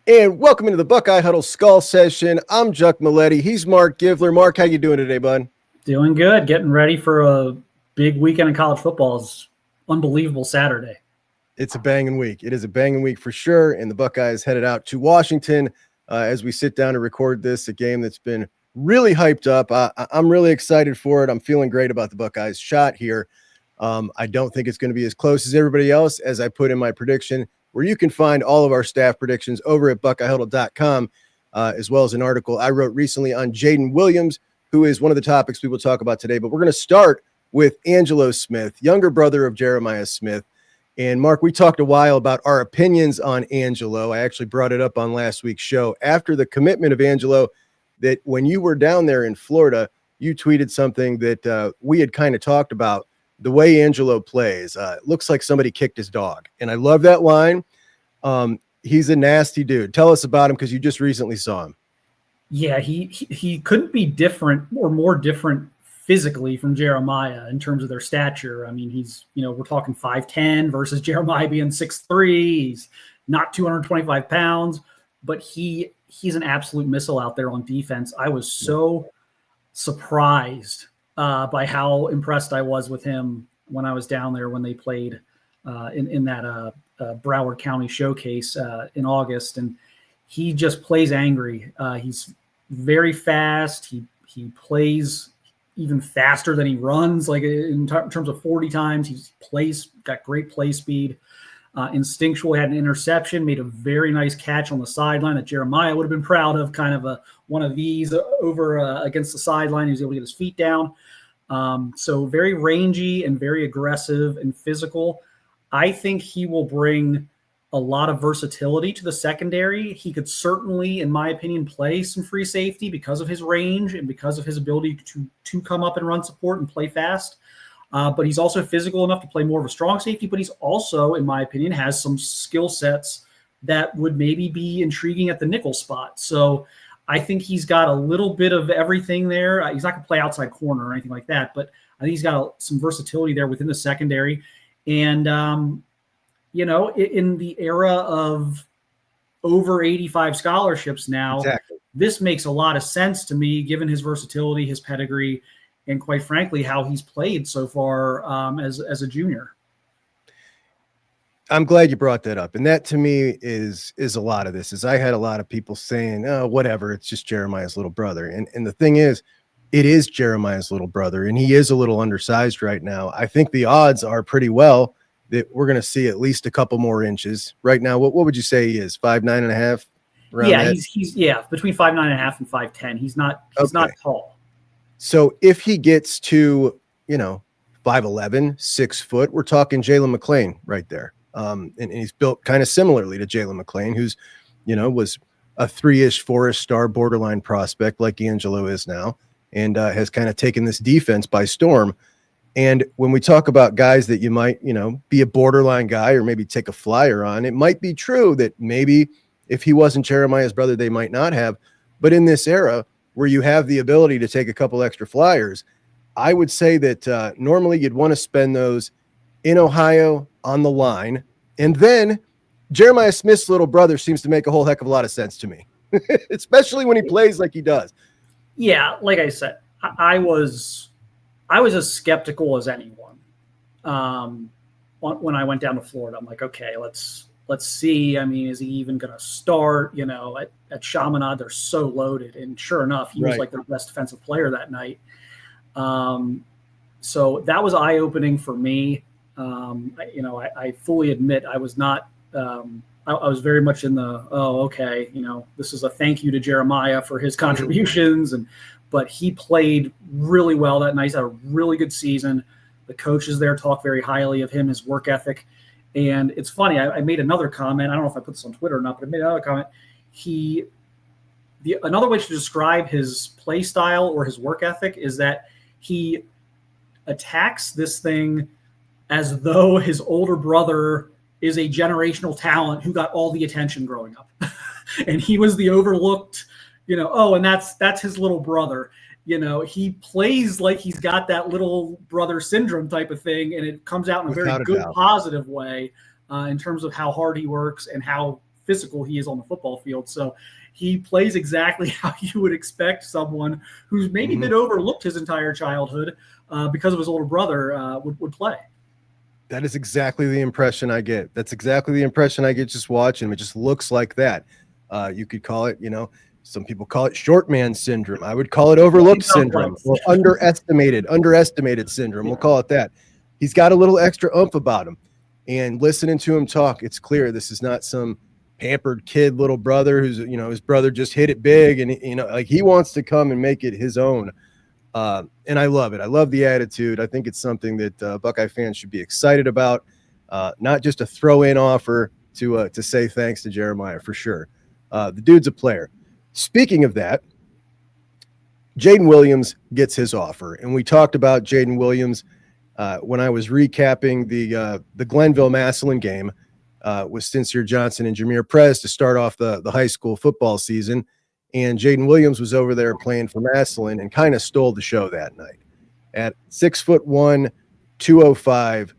And welcome into the Buckeye Huddle Skull Session. I'm Chuck Milletti. He's Mark Givler. Mark, how you doing today, bud? Doing good. Getting ready for a big weekend in college football. It's unbelievable Saturday. It's a banging week. It is a banging week for sure. And the Buckeyes headed out to Washington as we sit down to record this, a game that's been really hyped up. I'm really excited for it. I'm feeling great about the Buckeyes' shot here. I don't think it's going to be as close as everybody else, as I put in my prediction, where you can find all of our staff predictions over at BuckeyeHuddle.com, as well as an article I wrote recently on Jaden Williams, who is one of the topics we will talk about today. But we're going to start with Angelo Smith, younger brother of Jeremiah Smith. And Mark, we talked a while about our opinions on Angelo. I actually brought it up on last week's show after the commitment of Angelo, that when you were down there in Florida, you tweeted something that we had kind of talked about. The way Angelo plays, looks like somebody kicked his dog. And I love that line. He's a nasty dude. Tell us about him, because you just recently saw him. Yeah, he couldn't be different or more different physically from Jeremiah in terms of their stature. I mean, he's, we're talking 5'10" versus Jeremiah being 6'3". He's not 225 pounds, but he's an absolute missile out there on defense. I was so surprised by how impressed I was with him when I was down there when they played in that Broward County showcase in August. And he just plays angry. He's very fast. He plays even faster than he runs, like in terms of 40 times. He's got great play speed. Instinctual, had an interception, made a very nice catch on the sideline that Jeremiah would have been proud of, kind of one of these over against the sideline. He was able to get his feet down. So very rangy and very aggressive and physical. I think he will bring a lot of versatility to the secondary. He could certainly, in my opinion, play some free safety because of his range and because of his ability to come up and run support and play fast. But he's also physical enough to play more of a strong safety, but he's also, in my opinion, has some skill sets that would maybe be intriguing at the nickel spot. So I think he's got a little bit of everything there. He's not going to play outside corner or anything like that, but I think he's got some versatility there within the secondary. And, in the era of over 85 scholarships now, Exactly. This makes a lot of sense to me, given his versatility, his pedigree, and quite frankly, how he's played so far as a junior. I'm glad you brought that up. And that to me is a lot of this. Is I had a lot of people saying, oh, whatever, it's just Jeremiah's little brother. And the thing is, it is Jeremiah's little brother, and he is a little undersized right now. I think the odds are pretty well that we're going to see at least a couple more inches. Right now, what would you say he is? 5'9.5"? Yeah, he's between 5'9.5" and 5'10". He's not tall. So if he gets to 5'11", 6 foot, we're talking Jalen McClain right there. And he's built kind of similarly to Jalen McClain, who's was a 3-ish, 4-ish star borderline prospect like Angelo is now, and has kind of taken this defense by storm. And when we talk about guys that you might, be a borderline guy or maybe take a flyer on, it might be true that maybe if he wasn't Jeremiah's brother, they might not have. But in this era where you have the ability to take a couple extra flyers, I would say that normally you'd want to spend those in Ohio on the line. And then Jeremiah Smith's little brother seems to make a whole heck of a lot of sense to me, especially when he plays like he does. Yeah, like I said, I was as skeptical as anyone when I went down to Florida. I'm like, okay, let's see. I mean, is he even going to start? At Chaminade, they're so loaded, and sure enough, he was like their best defensive player that night. So that was eye-opening for me. I fully admit I was not. I was very much in the this is a thank you to Jeremiah for his contributions, but he played really well that night. He had a really good season. The coaches there talk very highly of him, his work ethic. And it's funny, I made another comment. I don't know if I put this on Twitter or not, but I made another comment. Another way to describe his play style or his work ethic is that he attacks this thing as though his older brother is a generational talent who got all the attention growing up. And he was the overlooked, and that's his little brother. He plays like he's got that little brother syndrome type of thing, and it comes out in a very good, positive way in terms of how hard he works and how physical he is on the football field. So he plays exactly how you would expect someone who's maybe been overlooked his entire childhood because of his older brother would play. That is exactly the impression I get. That's exactly the impression I get just watching him. It just looks like that. You could call it, some people call it short man syndrome. I would call it overlooked syndrome or underestimated syndrome. We'll call it that. He's got a little extra oomph about him. And listening to him talk, it's clear this is not some pampered kid little brother who's, his brother just hit it big. And, like he wants to come and make it his own. And I love it. I love the attitude. I think it's something that Buckeye fans should be excited about. Not just a throw-in offer to say thanks to Jeremiah, for sure. The dude's a player. Speaking of that, Jaden Williams gets his offer. And we talked about Jaden Williams when I was recapping the Glenville-Massillon game with Sincere Johnson and Jameer Prez to start off the high school football season. And Jaden Williams was over there playing for Massillon and kind of stole the show that night. At 6'1", 205,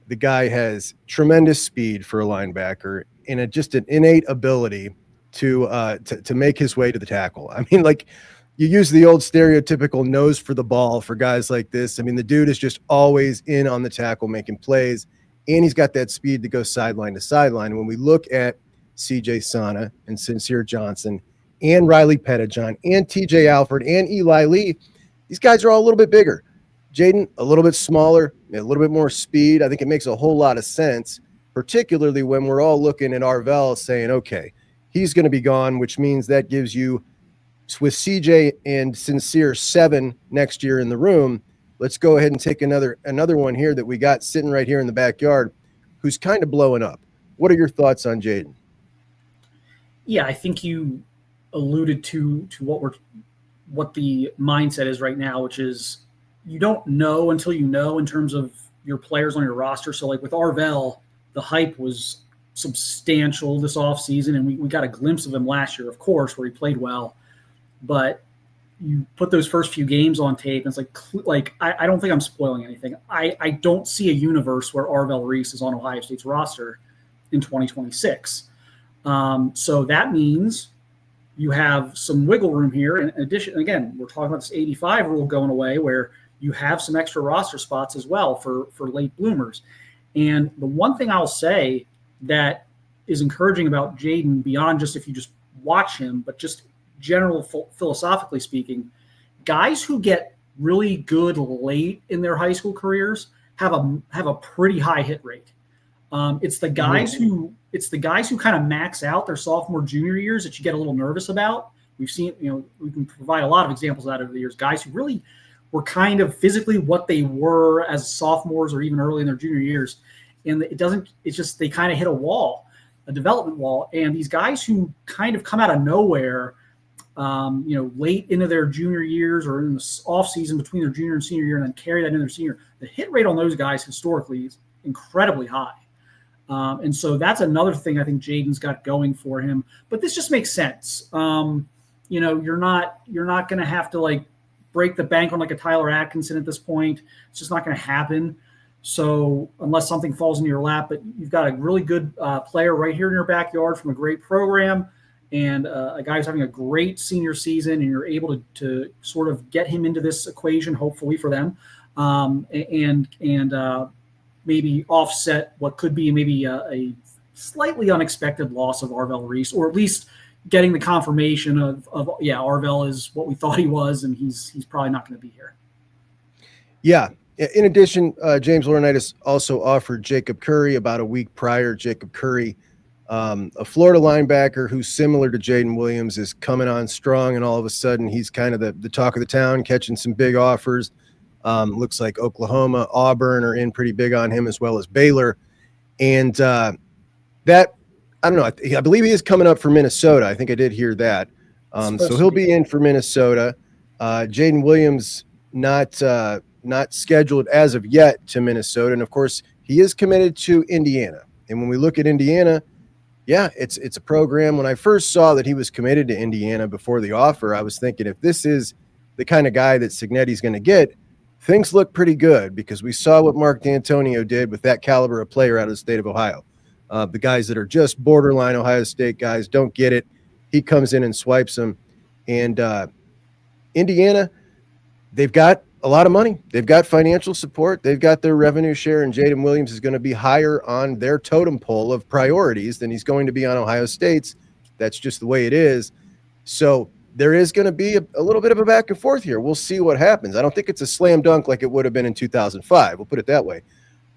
the guy has tremendous speed for a linebacker and just an innate ability to make his way to the tackle. I mean, like you use the old stereotypical nose for the ball for guys like this. I mean, the dude is just always in on the tackle, making plays, and he's got that speed to go sideline to sideline. When we look at CJ Sana and Sincere Johnson and Riley Pettijohn and TJ Alford and Eli Lee, these guys are all a little bit bigger. Jaden, a little bit smaller, a little bit more speed. I think it makes a whole lot of sense, particularly when we're all looking at Arvell saying, okay, he's going to be gone, which means that gives you, with CJ and Sincere, 7 next year in the room. Let's go ahead and take another one here that we got sitting right here in the backyard who's kind of blowing up. What are your thoughts on Jaden? Yeah, I think you alluded to what the mindset is right now, which is you don't know until you know in terms of your players on your roster. So like with Arvell, the hype was substantial this offseason, and we got a glimpse of him last year, of course, where he played well. But you put those first few games on tape, and it's like I don't think I'm spoiling anything. I don't see a universe where Arvell Reese is on Ohio State's roster in 2026. So that means you have some wiggle room here. In addition, again, we're talking about this 85 rule going away, where you have some extra roster spots as well for late bloomers. And the one thing I'll say that is encouraging about Jaden, beyond just if you just watch him, but just general philosophically speaking, guys who get really good late in their high school careers have a pretty high hit rate. It's the guys who kind of max out their sophomore, junior years that you get a little nervous about. We've seen, we can provide a lot of examples of that over the years. Guys who really were kind of physically what they were as sophomores or even early in their junior years. And it's just they kind of hit a development wall. And these guys who kind of come out of nowhere, late into their junior years or in the off season between their junior and senior year and then carry that into their senior, the hit rate on those guys historically is incredibly high. And so that's another thing I think Jaden's got going for him. But this just makes sense. You're not going to have to break the bank on a Tyler Atkinson at this point. It's just not going to happen. So unless something falls into your lap, but you've got a really good player right here in your backyard from a great program, and a guy who's having a great senior season, and you're able to sort of get him into this equation, hopefully for them, and maybe offset what could be maybe a slightly unexpected loss of Arvell Reese, or at least getting the confirmation of Arvell is what we thought he was, and he's probably not going to be here. Yeah. In addition, James Laurinaitis also offered Jacob Curry about a week prior. Jacob Curry, a Florida linebacker who's similar to Jaden Williams, is coming on strong, and all of a sudden he's kind of the talk of the town, catching some big offers. Looks like Oklahoma, Auburn are in pretty big on him, as well as Baylor. And I don't know, I believe he is coming up for Minnesota. I think I did hear that. So he'll be in for Minnesota. Jaden Williams not scheduled as of yet to Minnesota. And of course, he is committed to Indiana. And when we look at Indiana, it's a program. When I first saw that he was committed to Indiana before the offer, I was thinking, if this is the kind of guy that Cignetti's going to get, things look pretty good, because we saw what Mark D'Antonio did with that caliber of player out of the state of Ohio. The guys that are just borderline Ohio State guys don't get it. He comes in and swipes them. And Indiana, they've got a lot of money. They've got financial support. They've got their revenue share, and Jaden Williams is going to be higher on their totem pole of priorities than he's going to be on Ohio State's. That's just the way it is. So there is going to be a little bit of a back and forth here. We'll see what happens. I don't think it's a slam dunk like it would have been in 2005. We'll put it that way.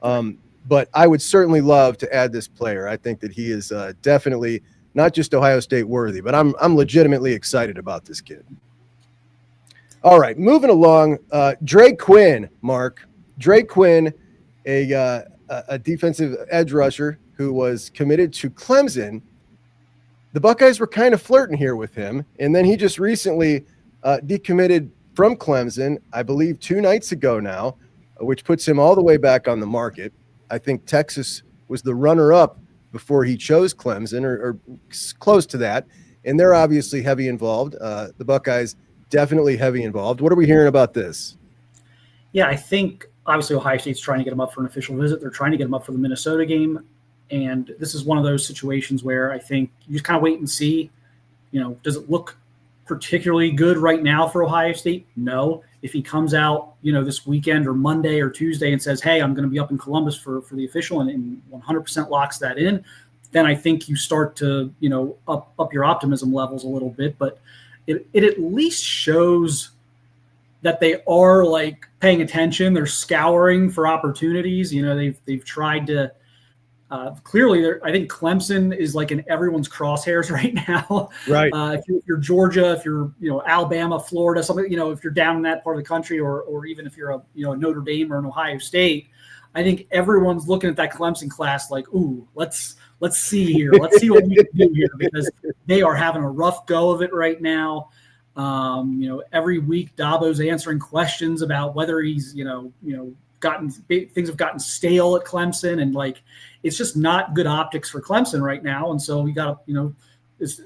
But I would certainly love to add this player. I think that he is definitely not just Ohio State worthy, but I'm legitimately excited about this kid. All right, moving along. Dre Quinn, Mark. Dre Quinn, a defensive edge rusher who was committed to Clemson. The Buckeyes were kind of flirting here with him, and then he just recently decommitted from Clemson, I believe 2 nights ago now, which puts him all the way back on the market. I think Texas was the runner-up before he chose Clemson, or close to that, and they're obviously heavy involved. The Buckeyes definitely heavy involved. What are we hearing about this? Yeah, I think obviously Ohio State's trying to get him up for an official visit. They're trying to get him up for the Minnesota game. And this is one of those situations where I think you just kind of wait and see, does it look particularly good right now for Ohio State? No. If he comes out, this weekend or Monday or Tuesday and says, hey, I'm going to be up in Columbus for the official and 100% locks that in, then I think you start to, up your optimism levels a little bit. But it at least shows that they are like paying attention. They're scouring for opportunities. They've tried to clearly. I think Clemson is like in everyone's crosshairs right now. Right. If you're Georgia, if you're Alabama, Florida, something if you're down in that part of the country, or even if you're a Notre Dame or an Ohio State, I think everyone's looking at that Clemson class like, ooh, let's see here. Let's see what we can do here, because they are having a rough go of it right now. Every week Dabo's answering questions about whether he's, things have gotten stale at Clemson, and it's just not good optics for Clemson right now. And so we got to,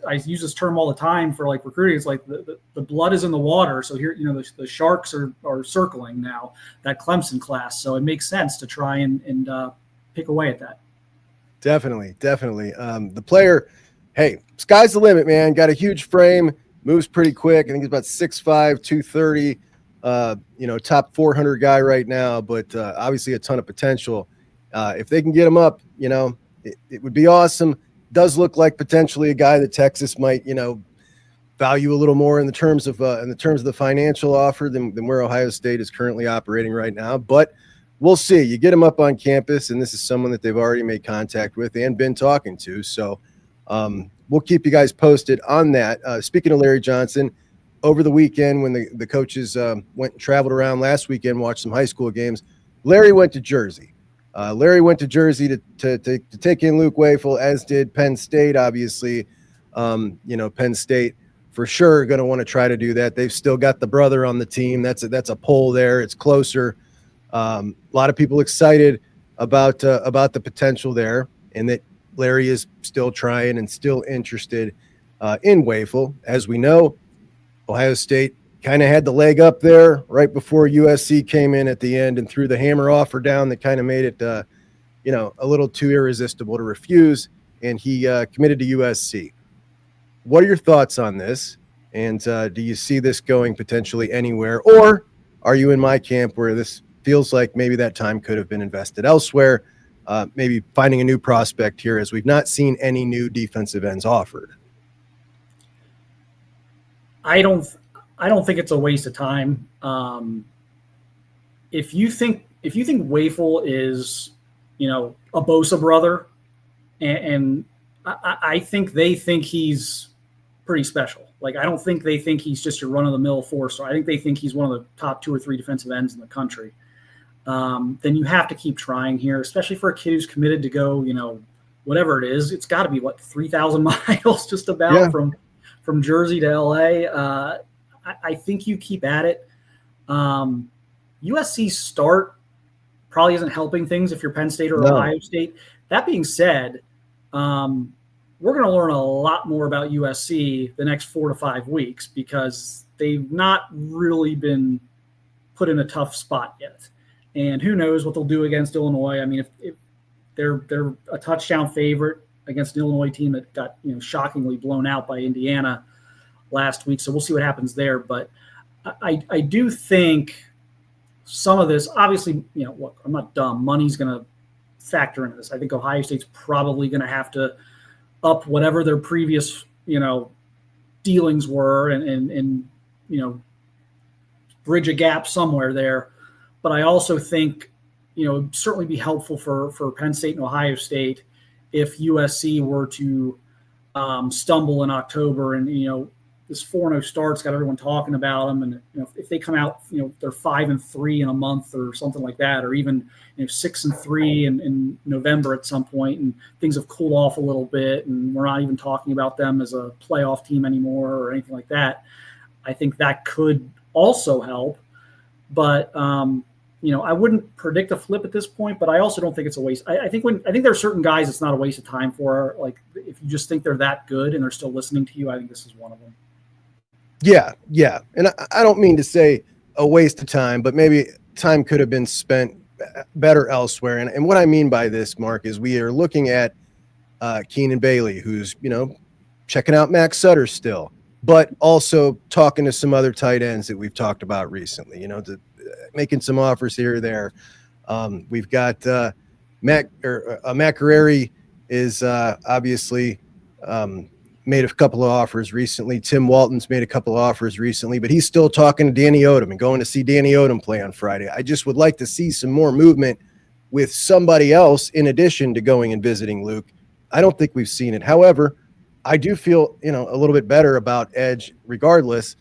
I use this term all the time for recruiting. It's like the blood is in the water. So here, the sharks are circling now, that Clemson class. So it makes sense to try and pick away at that. Definitely. The player, hey, sky's the limit, man. Got a huge frame, moves pretty quick. I think he's about 6'5", 230, top 400 guy right now, but obviously a ton of potential. If they can get him up, it would be awesome. Does look like potentially a guy that Texas might, value a little more in the terms of the financial offer than where Ohio State is currently operating right now. But we'll see. You get him up on campus, and this is someone that they've already made contact with and been talking to. So we'll keep you guys posted on that. Speaking of Larry Johnson, over the weekend when the coaches went and traveled around last weekend, watched some high school games, Larry went to Jersey. To take in Luke Wafle, as did Penn State, obviously. Penn State for sure going to want to try to do that. They've still got the brother on the team. That's a poll there. It's closer. A lot of people excited about the potential there, and that Larry is still trying and still interested in Wafle. As we know, Ohio State kind of had the leg up there right before USC came in at the end and threw the hammer offer down that kind of made it, a little too irresistible to refuse. And he committed to USC. What are your thoughts on this? And do you see this going potentially anywhere? Or are you in my camp where this feels like maybe that time could have been invested elsewhere, maybe finding a new prospect here, as we've not seen any new defensive ends offered? I don't think it's a waste of time. If you think Wafle is, a Bosa brother, and I think they think he's pretty special. I don't think they think he's just your run-of-the-mill four-star. I think they think he's one of the top 2 or 3 defensive ends in the country. Then you have to keep trying here, especially for a kid who's committed to go, whatever it is. It's got to be 3,000 miles just about from Jersey to LA. I think you keep at it. USC's start probably isn't helping things if you're Penn State or Ohio State. That being said, we're going to learn a lot more about USC the next 4 to 5 weeks, because they've not really been put in a tough spot yet. And who knows what they'll do against Illinois. I mean, if They're a touchdown favorite against an Illinois team that got shockingly blown out by Indiana last week. So we'll see what happens there. But I do think some of this, obviously, look, I'm not dumb. Money's going to factor into this. I think Ohio State's probably going to have to up whatever their previous, dealings were and bridge a gap somewhere there. But I also think, it'd certainly be helpful for Penn State and Ohio State if USC were to stumble in October and, this 4-0 start's got everyone talking about them. And, if they come out, they're 5-3 in a month or something like that, or even, 6-3 in November at some point, and things have cooled off a little bit and we're not even talking about them as a playoff team anymore or anything like that. I think that could also help. But, I wouldn't predict a flip at this point, but I also don't think it's a waste. I think there are certain guys it's not a waste of time for. Like, if you just think they're that good and they're still listening to you, I think this is one of them. Yeah. And I don't mean to say a waste of time, but maybe time could have been spent better elsewhere. And what I mean by this, Mark, is we are looking at Keenan Bailey, who's, checking out Max Sutter still, but also talking to some other tight ends that we've talked about recently, making some offers here or there. We've got Matt Guerrieri is obviously made a couple of offers recently. Tim Walton's made a couple of offers recently, but he's still talking to Danny Odom and going to see Danny Odom play on Friday. I just would like to see some more movement with somebody else in addition to going and visiting Luke. I don't think we've seen it. However, I do feel, a little bit better about Edge regardless,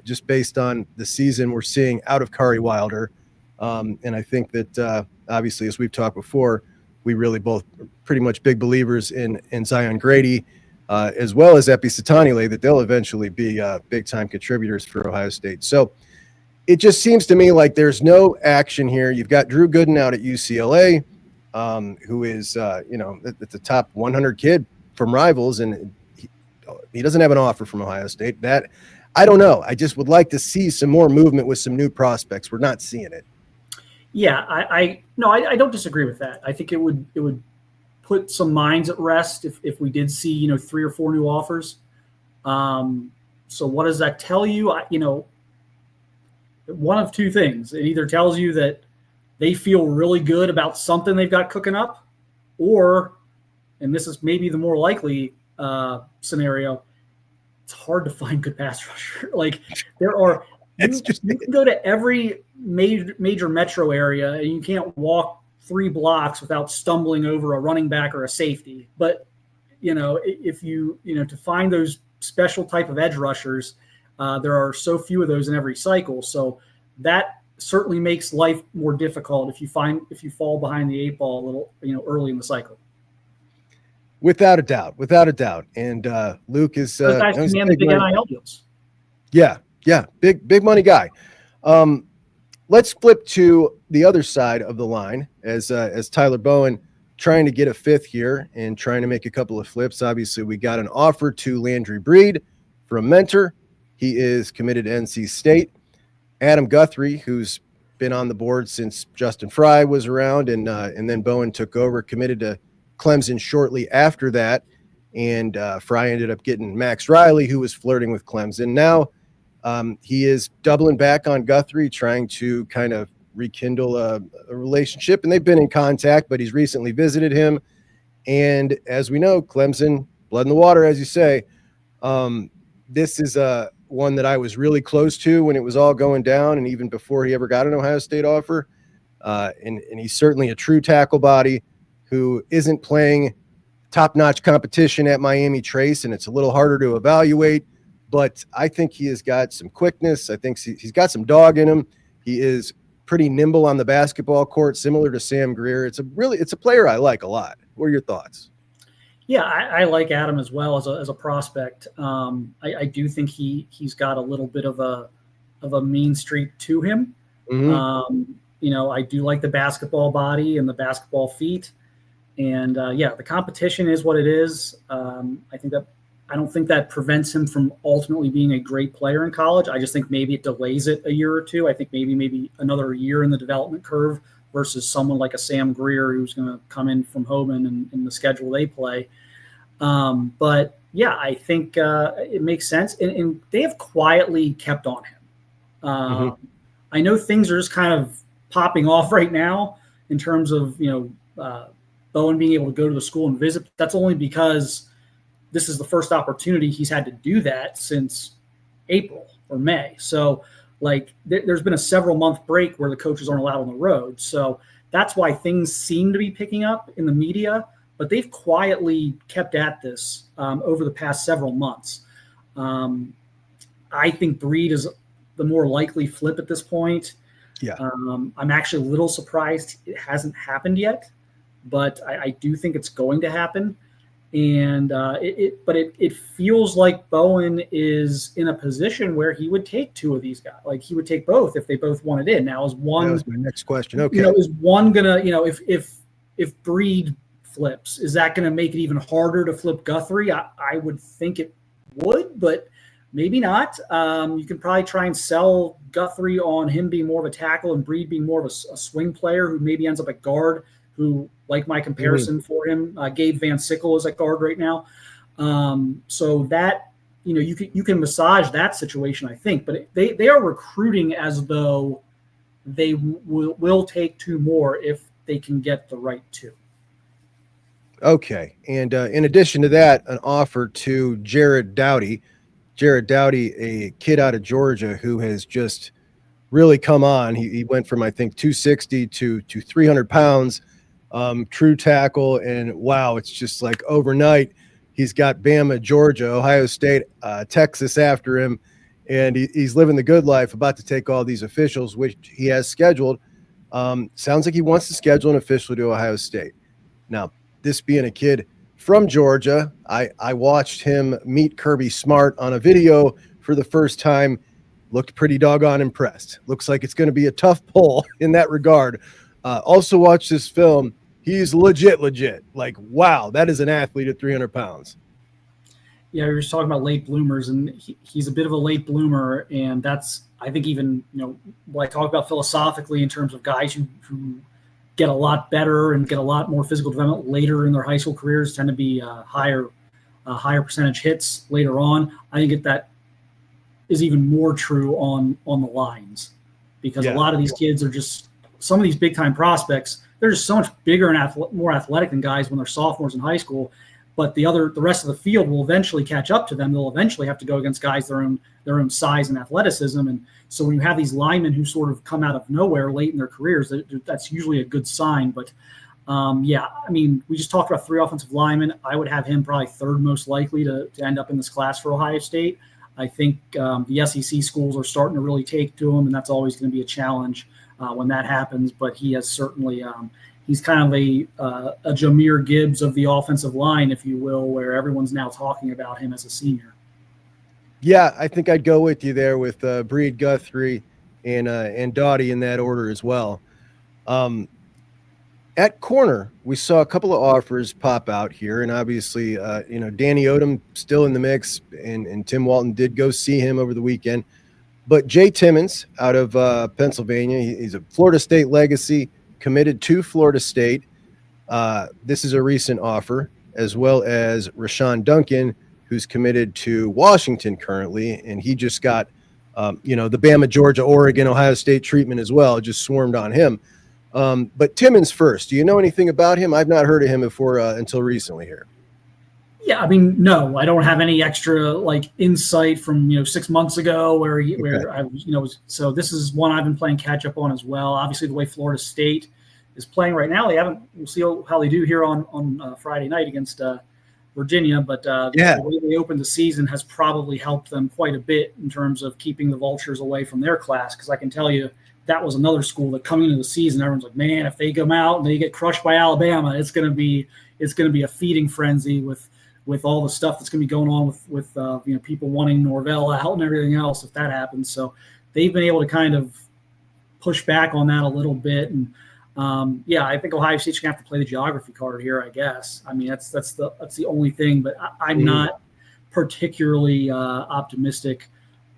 just based on the season we're seeing out of Kari Wilder. And I think that obviously, as we've talked before, we really both pretty much big believers in Zion Grady, as well as Epi Satanile, that they'll eventually be big-time contributors for Ohio State. So it just seems to me like there's no action here. You've got Drew Gooden out at UCLA, who is, it's a top 100 kid from Rivals, and he doesn't have an offer from Ohio State. That, I don't know. I just would like to see some more movement with some new prospects. We're not seeing it. Yeah, I don't disagree with that. I think it would put some minds at rest if we did see 3 or 4 new offers. So what does that tell you? One of two things. It either tells you that they feel really good about something they've got cooking up, or, and this is maybe the more likely scenario, it's hard to find good pass rusher. Like, there are. You can go to every major metro area and you can't walk 3 blocks without stumbling over a running back or a safety. But, if you to find those special type of edge rushers, there are so few of those in every cycle. So that certainly makes life more difficult if you fall behind the 8 ball a little, early in the cycle. Without a doubt. And Luke is those guys can man the big NIL deals. Yeah, big money guy. Let's flip to the other side of the line as Tyler Bowen trying to get a 5th here and trying to make a couple of flips. Obviously, we got an offer to Landry Breed from Mentor. He is committed to NC State. Adam Guthrie, who's been on the board since Justin Fry was around, and then Bowen took over, committed to Clemson shortly after that. And Fry ended up getting Max Riley, who was flirting with Clemson. Now, he is doubling back on Guthrie, trying to kind of rekindle a relationship, and they've been in contact, but he's recently visited him. And as we know, Clemson, blood in the water, as you say. This is one that I was really close to when it was all going down, and even before he ever got an Ohio State offer. And he's certainly a true tackle body who isn't playing top-notch competition at Miami Trace, and it's a little harder to evaluate. But I think he has got some quickness. I think he's got some dog in him. He is pretty nimble on the basketball court, similar to Sam Greer. It's a player I like a lot. What are your thoughts? Yeah, I like Adam as well as a prospect. I do think he's got a little bit of a mean streak to him. Mm-hmm. I do like the basketball body and the basketball feet. And the competition is what it is. I don't think that prevents him from ultimately being a great player in college. I just think maybe it delays it a year or two. I think maybe another year in the development curve versus someone like a Sam Greer who's going to come in from Hoban and in the schedule they play. But yeah, I think it makes sense, and they have quietly kept on him. I know things are just kind of popping off right now in terms of Bowen being able to go to the school and visit. That's only because this is the first opportunity he's had to do that since April or May. So like there's been a several month break where the coaches aren't allowed on the road. So that's why things seem to be picking up in the media, but they've quietly kept at this over the past several months. I think Breed is the more likely flip at this point. Yeah. I'm actually a little surprised it hasn't happened yet, but I do think it's going to happen. And it feels like Bowen is in a position where he would take two of these guys. Like he would take both if they both wanted in. Now is one, that was my next question. Okay. Is one gonna, if Breed flips, is that gonna make it even harder to flip Guthrie? I would think it would, but maybe not. You can probably try and sell Guthrie on him being more of a tackle and Breed being more of a swing player who maybe ends up at guard, who, like my comparison for him, Gabe Van Sickle is at guard right now. So that, you can massage that situation, I think. But they are recruiting as though they will take two more if they can get the right two. Okay. And in addition to that, an offer to Jared Dowdy, a kid out of Georgia who has just really come on. He went from, I think, 260 to 300 pounds, true tackle. And wow, it's just like overnight, he's got Bama, Georgia, Ohio State, Texas after him. And he's living the good life, about to take all these officials, which he has scheduled. Sounds like he wants to schedule an official to Ohio State. Now, this being a kid from Georgia, I watched him meet Kirby Smart on a video for the first time. Looked pretty doggone impressed. Looks like it's going to be a tough pull in that regard. Also watched this film. He's legit. Like, wow, that is an athlete at 300 pounds. Yeah, we were just talking about late bloomers, and he's a bit of a late bloomer. And that's, I think, even, what I talk about philosophically in terms of guys who get a lot better and get a lot more physical development later in their high school careers tend to be higher percentage hits later on. I think that is even more true on the lines, because a lot of these kids are just, some of these big time prospects, they're just so much bigger and more athletic than guys when they're sophomores in high school. But the rest of the field will eventually catch up to them. They'll eventually have to go against guys their own size and athleticism. And so when you have these linemen who sort of come out of nowhere late in their careers, that's usually a good sign. But we just talked about 3 offensive linemen. I would have him probably third most likely to end up in this class for Ohio State. I think the SEC schools are starting to really take to him, and that's always going to be a challenge when that happens. But he has certainly he's kind of a Jahmyr Gibbs of the offensive line, if you will, where everyone's now talking about him as a senior. Yeah, I think I'd go with you there with Breed, Guthrie, and Doughty in that order as well. At corner, we saw a couple of offers pop out here, and obviously, Danny Odom still in the mix, and Tim Walton did go see him over the weekend. But Jay Timmons out of Pennsylvania, he's a Florida State legacy, committed to Florida State. This is a recent offer, as well as Rashawn Duncan, who's committed to Washington currently, and he just got, the Bama, Georgia, Oregon, Ohio State treatment as well. It just swarmed on him. But Timmons first. Do you know anything about him? I've not heard of him before until recently here. Yeah, no, I don't have any extra insight from 6 months ago where I was so this is one I've been playing catch up on as well. Obviously, the way Florida State is playing right now, we'll see how they do here on Friday night against Virginia. But the way they opened the season has probably helped them quite a bit in terms of keeping the vultures away from their class. Because I can tell you, that was another school that coming into the season, everyone's like, man, if they come out and they get crushed by Alabama, it's going to be a feeding frenzy with all the stuff that's going to be going on with people wanting Norvell out and everything else if that happens. So they've been able to kind of push back on that a little bit. And I think Ohio State's going to have to play the geography card here, I guess. That's the only thing, but I'm not particularly optimistic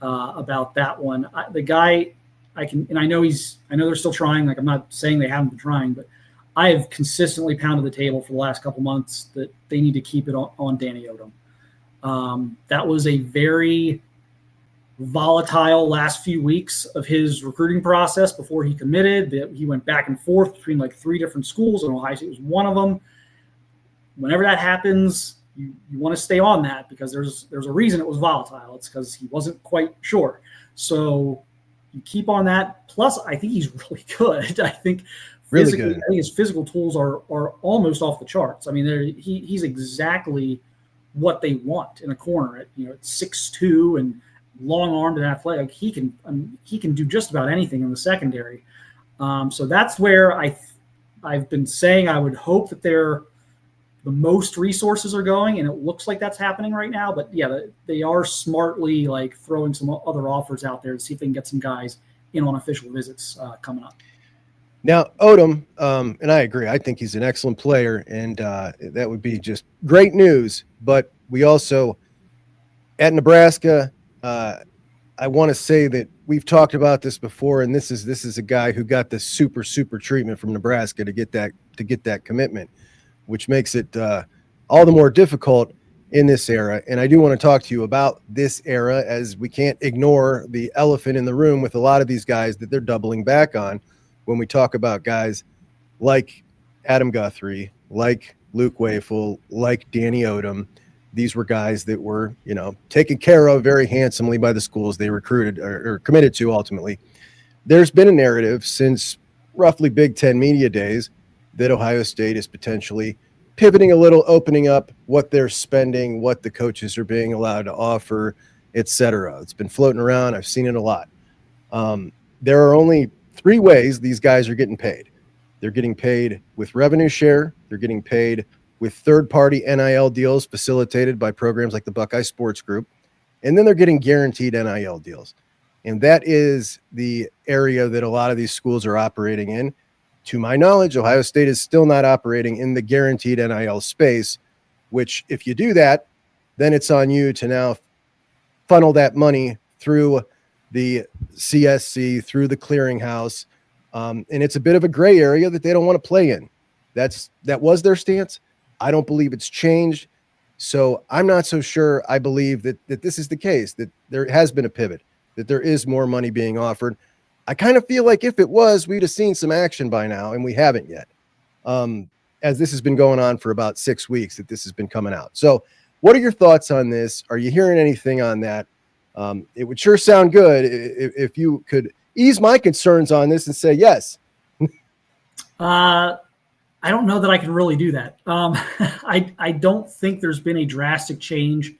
about that one. The guy I know they're still trying. Like, I'm not saying they haven't been trying, but I have consistently pounded the table for the last couple months that they need to keep it on Danny Odom. That was a very volatile last few weeks of his recruiting process before he committed. He went back and forth between like 3 different schools, and Ohio State was one of them. Whenever that happens, you want to stay on that because there's a reason it was volatile. It's because he wasn't quite sure. So you keep on that. Plus, I think he's really good. I think really good. I think his physical tools are almost off the charts. I mean, he's exactly what they want in a corner at 6'2" and long-armed and athletic. He can do just about anything in the secondary. So that's where I've been saying I would hope that the most resources are going, and it looks like that's happening right now. But yeah, they are smartly like throwing some other offers out there to see if they can get some guys in on official visits coming up. Now, Odom, and I agree, I think he's an excellent player, and that would be just great news. But we also, at Nebraska, I want to say that we've talked about this before, and this is a guy who got the super treatment from Nebraska to get that commitment, which makes it all the more difficult in this era. And I do want to talk to you about this era, as we can't ignore the elephant in the room with a lot of these guys that they're doubling back on when we talk about guys like Adam Guthrie, like Luke Wafle, like Danny Odom. These were guys that were, taken care of very handsomely by the schools they recruited or committed to ultimately. There's been a narrative since roughly Big Ten media days that Ohio State is potentially pivoting a little, opening up what they're spending, what the coaches are being allowed to offer, etc. It's been floating around. I've seen it a lot. There are only 3 ways these guys are getting paid. They're getting paid with revenue share. They're getting paid with third-party NIL deals facilitated by programs like the Buckeye Sports Group. And then they're getting guaranteed NIL deals. And that is the area that a lot of these schools are operating in. To my knowledge, Ohio State is still not operating in the guaranteed NIL space, which if you do that, then it's on you to now funnel that money through the CSC, through the clearinghouse. And it's a bit of a gray area that they don't want to play in. That was their stance. I don't believe it's changed. So I'm not so sure I believe that this is the case, that there has been a pivot, that there is more money being offered. I kind of feel like if it was, we'd have seen some action by now, and we haven't yet. As this has been going on for about 6 weeks that this has been coming out. So what are your thoughts on this? Are you hearing anything on that? It would sure sound good if you could ease my concerns on this and say yes. I don't know that I can really do that. I don't think there's been a drastic change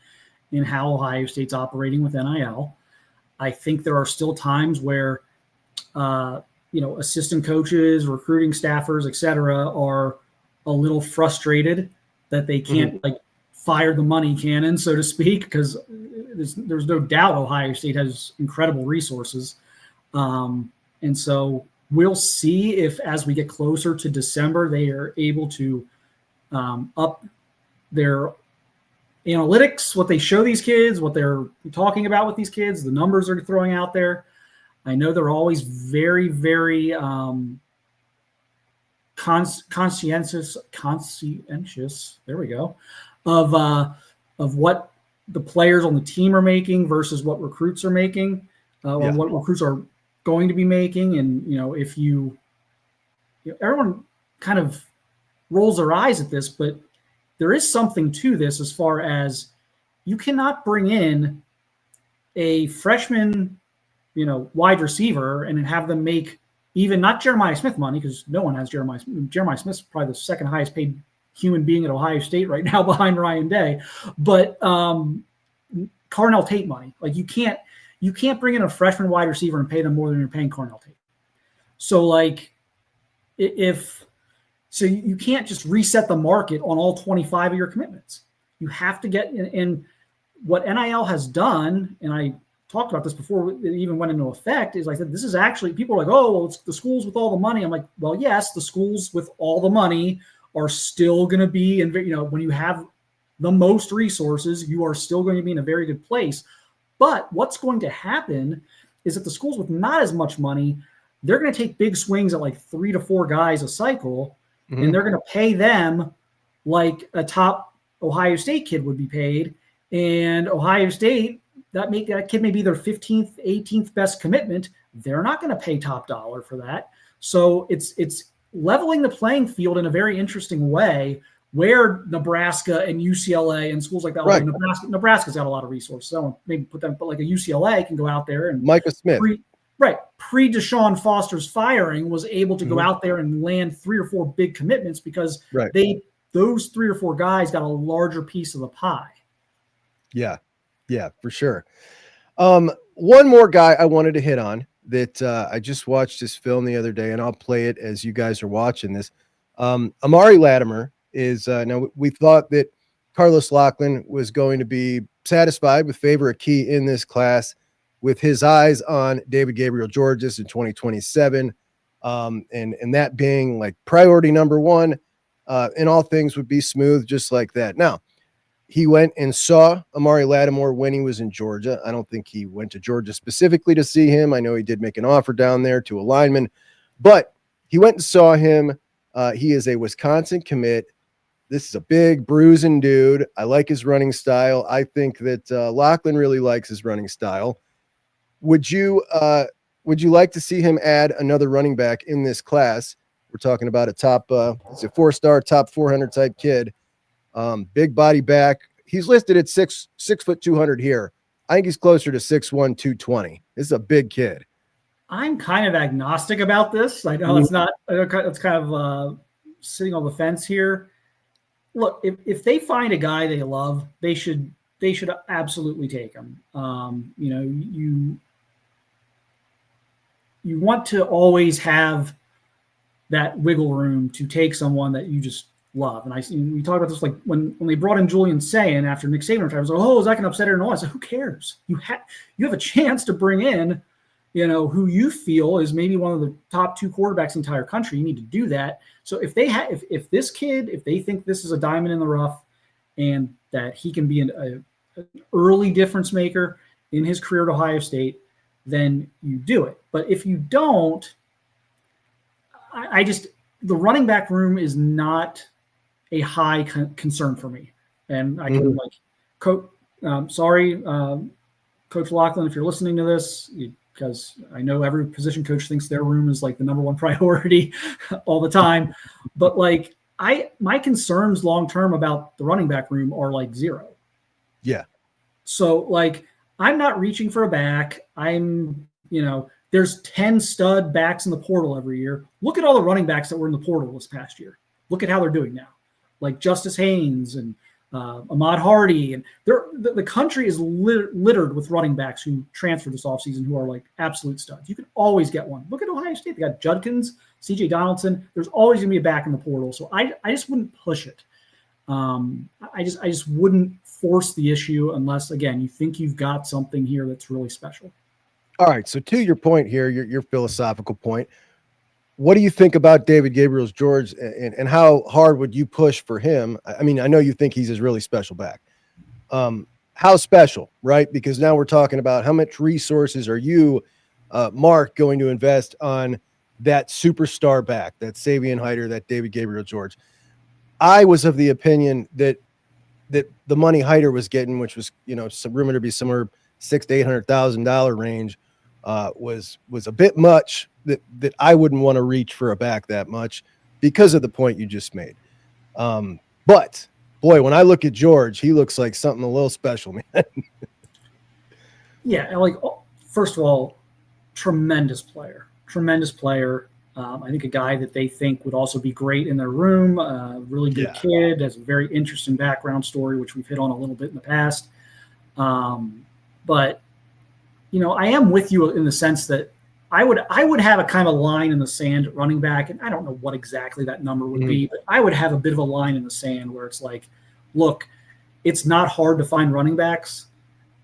in how Ohio State's operating with NIL. I think there are still times where, assistant coaches, recruiting staffers, et cetera, are a little frustrated that they can't fire the money cannon, so to speak, because there's no doubt Ohio State has incredible resources. And so we'll see if, as we get closer to December, they are able to up their analytics, what they show these kids, what they're talking about with these kids, the numbers they're throwing out there. I know they're always very, very conscientious. There we go. Of what the players on the team are making versus what recruits are making, or what recruits are going to be making. And, if everyone kind of rolls their eyes at this, but there is something to this as far as you cannot bring in a freshman, wide receiver and have them make even not Jeremiah Smith money, because no one has Jeremiah. Jeremiah Smith's probably the second highest paid human being at Ohio State right now behind Ryan Day, but Carnell Tate money. Like you can't bring in a freshman wide receiver and pay them more than you're paying Carnell Tate. So you can't just reset the market on all 25 of your commitments. You have to get in what NIL has done. And I talked about this before it even went into effect, is I said, this is actually, people are like, oh, well, it's the schools with all the money. I'm like, well, yes, the schools with all the money are still going to be, and when you have the most resources, you are still going to be in a very good place. But what's going to happen is that the schools with not as much money, they're going to take big swings at like 3 to 4 guys a cycle, and they're going to pay them like a top Ohio State kid would be paid. And Ohio State, that kid may be their 15th, 18th best commitment. They're not going to pay top dollar for that. So it's leveling the playing field in a very interesting way, where Nebraska and UCLA and schools like that, right. Nebraska's got a lot of resources. So I don't maybe put them, but like a UCLA can go out there and Micah Smith, pre Deshaun Foster's firing, was able to go out there and land 3 or 4 big commitments because those 3 or 4 guys got a larger piece of the pie. Yeah, for sure. One more guy I wanted to hit on that I just watched this film the other day, and I'll play it as you guys are watching this. Amari Latimer is now we thought that Carlos Lachlan was going to be satisfied with Favor Akee in this class with his eyes on David Gabriel Georges in 2027, and that being like priority number 1, and all things would be smooth just like that. Now, he went and saw Amari Lattimore when he was in Georgia. I don't think he went to Georgia specifically to see him. I know he did make an offer down there to a lineman, but he went and saw him. He is a Wisconsin commit. This is a big bruising dude. I like his running style. I think that Lachlan really likes his running style. Would you like to see him add another running back in this class? We're talking about a top, it's a 4-star, top 400 type kid. Big body back. He's listed at 6 foot 200 here. I think he's closer to 6'1", 220. This is a big kid. I'm kind of agnostic about this. I know it's kind of sitting on the fence here. Look, if they find a guy they love, they should absolutely take him. You want to always have that wiggle room to take someone that you just love. And we talked about this, like when they brought in Julian Sayin after Nick Saban retired. I was like, oh, is that going to upset everyone? I said, who cares? You have a chance to bring in, who you feel is maybe one of the top 2 quarterbacks in the entire country. You need to do that. So if this kid, if they think this is a diamond in the rough and that he can be an early difference maker in his career at Ohio State, then you do it. But if you don't, the running back room is not a high concern for me. And I can Coach Lachlan, if you're listening to this, because I know every position coach thinks their room is like the number 1 priority all the time. But like my concerns long-term about the running back room are like 0. Yeah. So like, I'm not reaching for a back. There's 10 stud backs in the portal every year. Look at all the running backs that were in the portal this past year. Look at how they're doing now. Like Justice Haynes and Ahmad Hardy. And the country is littered with running backs who transferred this offseason who are like absolute studs. You can always get one. Look at Ohio State. They got Judkins, CJ Donaldson. There's always going to be a back in the portal. So I just wouldn't push it. I just wouldn't force the issue unless, again, you think you've got something here that's really special. All right. So to your point here, your philosophical point, what do you think about David Gabriel Georges and how hard would you push for him? I mean, I know you think he's a really special back. How special, right? Because now we're talking about how much resources are you, Mark, going to invest on that superstar back, that Savion Hyder, that David Gabriel Georges. I was of the opinion that the money Hyder was getting, which was, rumored to be somewhere $600,000 to $800,000 range, was a bit much that I wouldn't want to reach for a back that much because of the point you just made. But boy, when I look at George, he looks like something a little special, man. Yeah. Like, first of all, tremendous player. I think a guy that they think would also be great in their room. Really good kid, has a very interesting background story, which we've hit on a little bit in the past. But I am with you in the sense that I would have a kind of line in the sand at running back, and I don't know what exactly that number would be, but I would have a bit of a line in the sand where it's like, look, it's not hard to find running backs,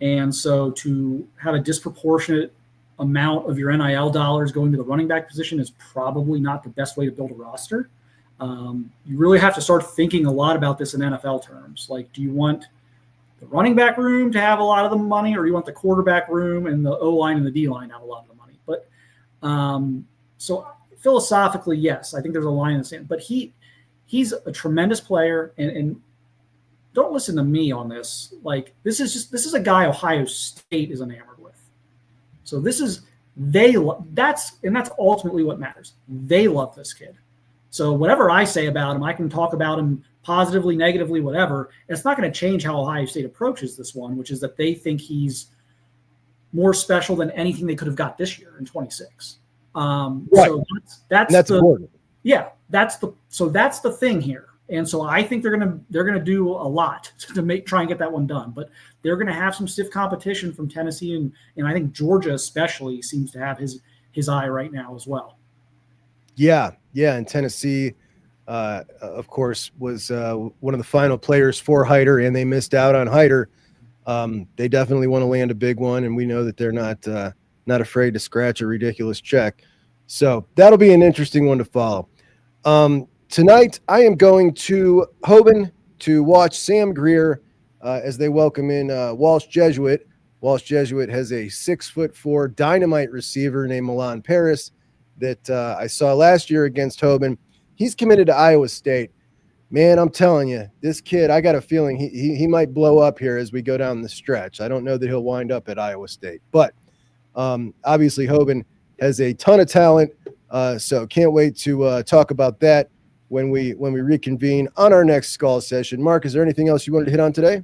and so to have a disproportionate amount of your NIL dollars going to the running back position is probably not the best way to build a roster. You really have to start thinking a lot about this in NFL terms. Like, do you want the running back room to have a lot of the money, or you want the quarterback room and the O-line and the D-line to have a lot of the money. But so philosophically, yes, I think there's a line in the sand. But he's a tremendous player, and don't listen to me on this. Like, this is a guy Ohio State is enamored with. So that's ultimately what matters. They love this kid. So whatever I say about him, I can talk about him positively, negatively, whatever. It's not going to change how Ohio State approaches this one, which is that they think he's more special than anything they could have got this year in 26. Right. So that's important. Yeah, that's the thing here. And so I think they're gonna do a lot to try and get that one done. But they're gonna have some stiff competition from Tennessee, and I think Georgia especially seems to have his eye right now as well. Yeah, and Tennessee, of course, was one of the final players for Hyder, and they missed out on Hyder. They definitely want to land a big one, and we know that they're not afraid to scratch a ridiculous check. So that'll be an interesting one to follow. Tonight, I am going to Hoban to watch Sam Greer as they welcome in Walsh Jesuit. Walsh Jesuit has a 6'4" dynamite receiver named Milan Paris that I saw last year against Hoban. He's committed to Iowa State. Man, I'm telling you, this kid, I got a feeling he might blow up here as we go down the stretch. I don't know that he'll wind up at Iowa State, but obviously Hoban has a ton of talent, so can't wait to talk about that when we reconvene on our next Skull session. Mark, is there anything else you wanted to hit on today?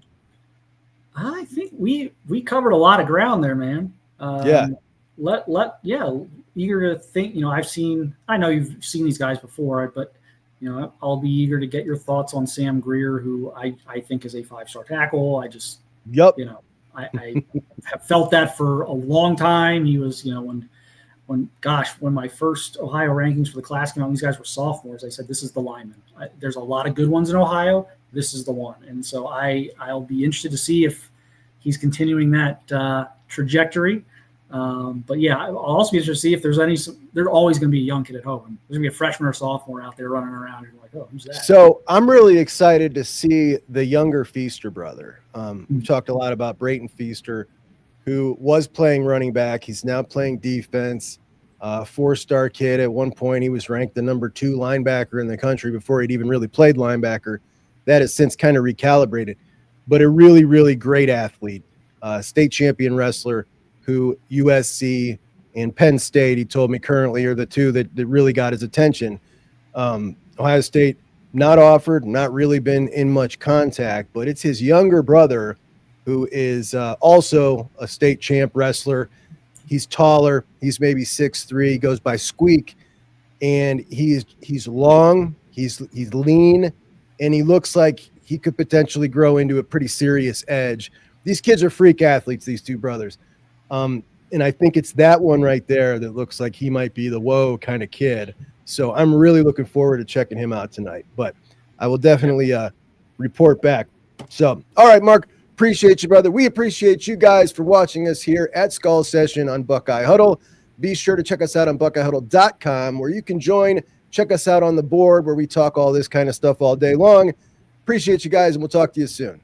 I think we covered a lot of ground there, man. Eager to think. I know you've seen these guys before, but I'll be eager to get your thoughts on Sam Greer, who I think is a 5-star tackle. I have felt that for a long time. He was, when my first Ohio rankings for the class came out, these guys were sophomores. I said, this is the lineman. There's a lot of good ones in Ohio. This is the one. And so I'll be interested to see if he's continuing that trajectory. But yeah, I'll also be interested to see if there's there's always going to be a young kid at home. There's going to be a freshman or sophomore out there running around. And you're like, oh, who's that? So I'm really excited to see the younger Feaster brother. We've talked a lot about Brayton Feaster, who was playing running back. He's now playing defense. 4-star kid. At one point, he was ranked the number 2 linebacker in the country before he'd even really played linebacker. That has since kind of recalibrated, but a really, really great athlete, state champion wrestler, who USC and Penn State, he told me currently, are the two that really got his attention. Ohio State not offered, not really been in much contact, but it's his younger brother who is also a state champ wrestler. He's taller. He's maybe 6'3", goes by Squeak, and he's long, he's lean, and he looks like he could potentially grow into a pretty serious edge. These kids are freak athletes, these two brothers. And I think it's that one right there that looks like he might be the whoa kind of kid. So I'm really looking forward to checking him out tonight, but I will definitely report back. So, all right, Mark, appreciate you, brother. We appreciate you guys for watching us here at Skull Session on Buckeye Huddle. Be sure to check us out on BuckeyeHuddle.com, where you can check us out on the board where we talk all this kind of stuff all day long. Appreciate you guys, and we'll talk to you soon.